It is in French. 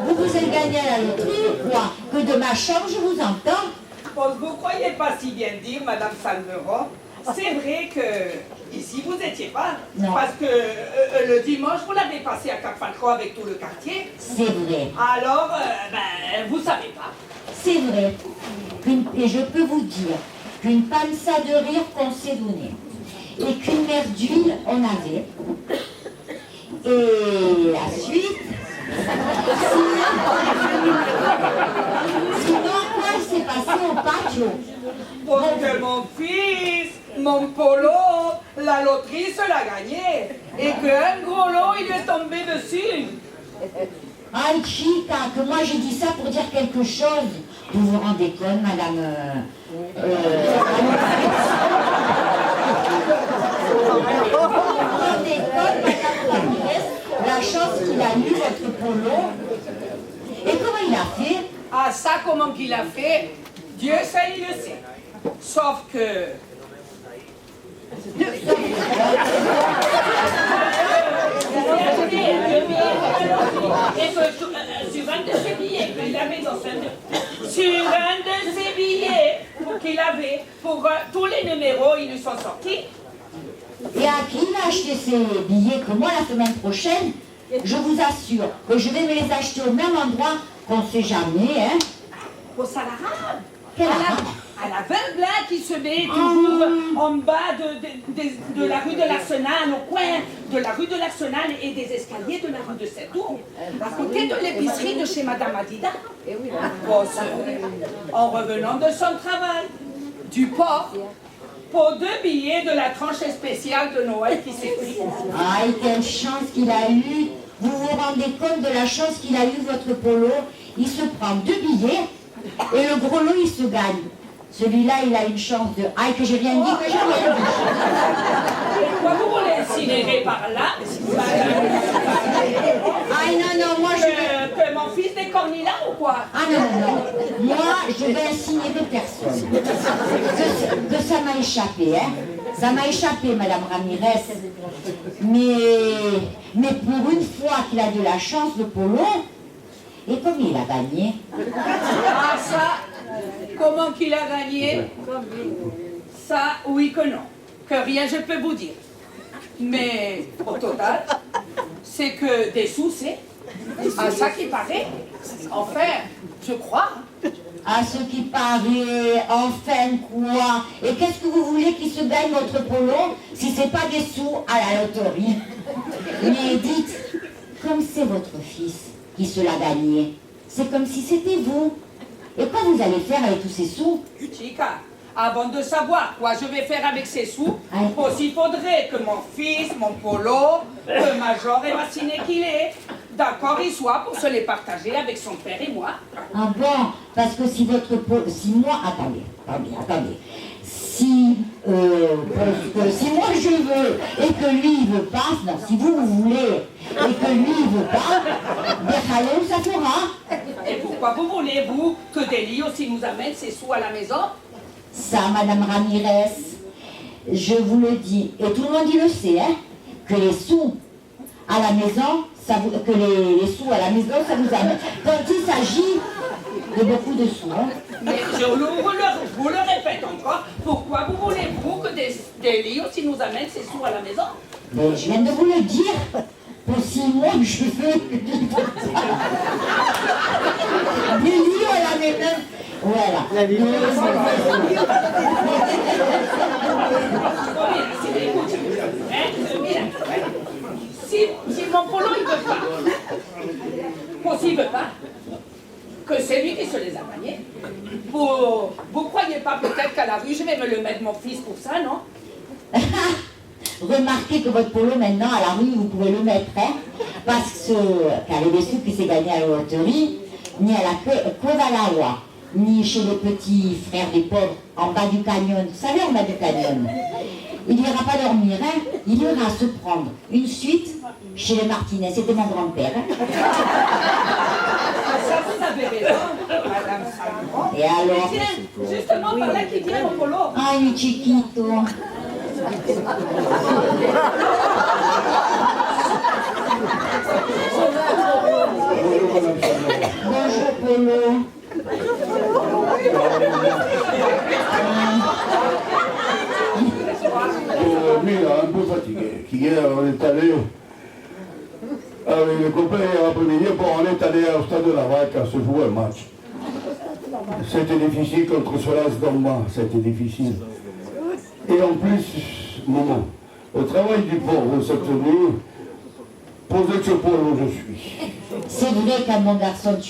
Vous vous êtes gagné à la loterie ou quoi? Que de ma chambre, je vous entends. Bon, vous croyez pas si bien dire, Madame Salmeron. C'est vrai que ici vous étiez pas. Non. Parce que le dimanche, vous l'avez passé à Cap-Falcon avec tout le quartier. C'est vrai. Alors, vous savez pas. C'est vrai. Et je peux vous dire qu'une pansa de rire qu'on s'est donnée et qu'une mer d'huile on avait. Et la suite, sinon quoi s'est passé au patio? Parce que mon fils, mon polo, la loterie se l'a gagné. Et qu'un gros lot, il lui est tombé dessus. Aïe chica, que moi j'ai dit ça pour dire quelque chose. Vous vous rendez compte, madame la chance qu'il a eu, votre polo. Et comment il a fait? Ah, ça, comment qu'il a fait, Dieu seul il le sait. Sauf que... Et que sur un de ses billets qu'il avait dans sur un de ses billets qu'il avait, pour tous les numéros, ils lui sont sortis. Et à qui il a acheté ces billets que moi la semaine prochaine, je vous assure que je vais me les acheter au même endroit qu'on ne sait jamais, hein? Au Salarabe. Quel arabe? À la veuve là qui se met toujours en bas de la rue de l'Arsenal, au coin de la rue de l'Arsenal et des escaliers de la rue de Sept-Tours, à côté de l'épicerie de chez Madame Adida. En revenant de son travail, du port, pour 2 billets de la tranche spéciale de Noël qui s'est pris. Aïe, quelle chance qu'il a eu! Vous vous rendez compte de la chance qu'il a eu, votre polo? Il se prend 2 billets et le gros lot, il se gagne. Celui-là, il a une chance de... Aïe, que j'ai rien dit, que j'ai rien dit. Pourquoi vous voulez incinérer par là? Aïe, non, non, moi je... Que mon fils décorne là ou quoi? Ah non, non, non. Moi, je vais incinérer personne. Que ça m'a échappé, hein. Ça m'a échappé, Madame Ramirez. Mais pour une fois qu'il a de la chance, le polo, et comme il a gagné? Ah ça, comment qu'il a gagné? Ça, oui que non. Que rien je peux vous dire. Mais au total, c'est que des sous, c'est à ça qui paraît. Enfin, je crois. À ce qui paraît, enfin quoi? Et qu'est-ce que vous voulez qu'il se gagne, votre polo, si c'est pas des sous à la loterie? Mais dites, comme c'est votre fils qui se l'a gagné, c'est comme si c'était vous. Et quoi vous allez faire avec tous ces sous? Chica, avant de savoir quoi je vais faire avec ces sous, il faudrait que mon fils, mon polo, le major et maciné qu'il est, d'accord il soit pour se les partager avec son père et moi. Ah bon, parce que si votre polo... Si moi... Attendez. Si moi je veux et que lui il veut pas, non, si vous voulez et que lui il veut pas, Berhalem ça fera. Et pourquoi vous voulez, vous, que Delis aussi nous amène ses sous à la maison? Ça, Madame Ramirez, je vous le dis, et tout le monde il le sait, hein, que les sous à la maison, que les sous à la maison, ça vous amène. Quand il s'agit de beaucoup de sous, hein. Mais je vous le répète encore, pourquoi vous voulez-vous que Delis aussi nous amène ses sous à la maison? Mais je viens de vous le dire. Pour 6 mois, je veux des livres à la maison. Voilà. Si mon polo il veut pas, s'il veut pas, que c'est lui qui se les a gagnés. Vous croyez pas peut-être qu'à la rue je vais me le mettre mon fils pour ça, non? Remarquez que votre polo maintenant à la rue vous pouvez le mettre, hein, parce qu'avec des sous qui s'est gagné à la loterie, ni à la Kovalawa, ni chez les petits frères des pauvres en bas du canyon, vous savez en bas du canyon, il n'ira pas dormir, hein, il ira se prendre une suite chez les Martinez, c'était mon grand-père. Hein. Ça vous avez raison, Madame Salmeron. Et alors? Tiens, justement par là qui vient mon polo. Ay, mi chiquito. qu'hier on est allé avec les copains hier après-midi, on est allé au stade de la Vaque à se jouer un match. C'était difficile contre Solas Damba, c'était difficile. Et en plus, maman, le travail du pauvre cette nuit, posez ce point où je suis. C'est vrai qu'à mon garçon, tu